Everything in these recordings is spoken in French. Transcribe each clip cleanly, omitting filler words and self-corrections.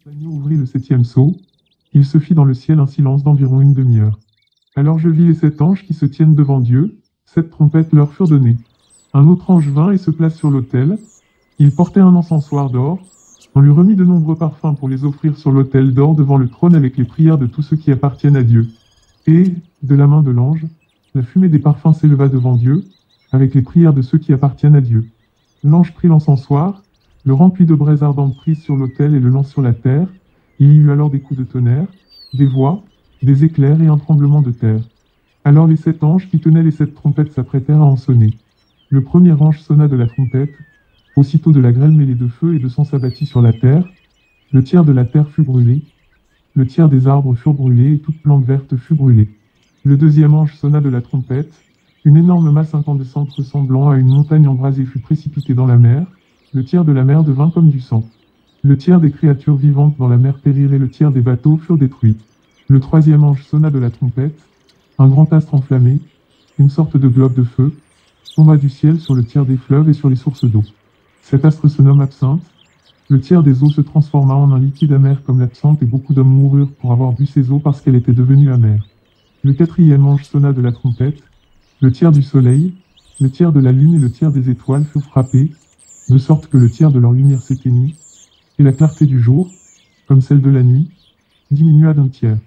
L'agneau ouvrit le septième sceau. Il se fit dans le ciel un silence d'environ une demi-heure. Alors je vis les 7 anges qui se tiennent devant Dieu. 7 trompettes leur furent données. Un autre ange vint et se place sur l'autel. Il portait un encensoir d'or. On lui remit de nombreux parfums pour les offrir sur l'autel d'or devant le trône avec les prières de tous ceux qui appartiennent à Dieu. Et, de la main de l'ange, la fumée des parfums s'éleva devant Dieu, avec les prières de ceux qui appartiennent à Dieu. L'ange prit l'encensoir, le remplit de braises ardentes prises sur l'autel et le lance sur la terre. Il y eut alors des coups de tonnerre, des voix, des éclairs et un tremblement de terre. Alors les 7 anges qui tenaient les 7 trompettes s'apprêtèrent à en sonner. Le premier ange sonna de la trompette. Aussitôt de la grêle mêlée de feu et de sang s'abattit sur la terre. Le tiers de la terre fut brûlé. Le tiers des arbres furent brûlés et toute plante verte fut brûlée. Le deuxième ange sonna de la trompette. Une énorme masse incandescente ressemblant à une montagne embrasée fut précipitée dans la mer. Le tiers de la mer devint comme du sang. Le tiers des créatures vivantes dans la mer périrent et le tiers des bateaux furent détruits. Le troisième ange sonna de la trompette. Un grand astre enflammé, une sorte de globe de feu, tomba du ciel sur le tiers des fleuves et sur les sources d'eau. Cet astre se nomme absinthe. Le tiers des eaux se transforma en un liquide amer comme l'absinthe et beaucoup d'hommes moururent pour avoir bu ces eaux parce qu'elle était devenue amère. Le quatrième ange sonna de la trompette. Le tiers du soleil, le tiers de la lune et le tiers des étoiles furent frappés, de sorte que le tiers de leur lumière s'éteignit, et la clarté du jour, comme celle de la nuit, diminua d'un tiers.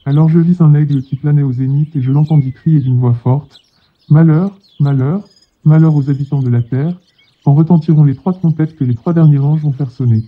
Alors je vis un aigle qui planait au zénith et je l'entendis crier d'une voix forte. Malheur, malheur, malheur aux habitants de la terre, quand retentiront les 3 trompettes que les 3 derniers anges vont faire sonner.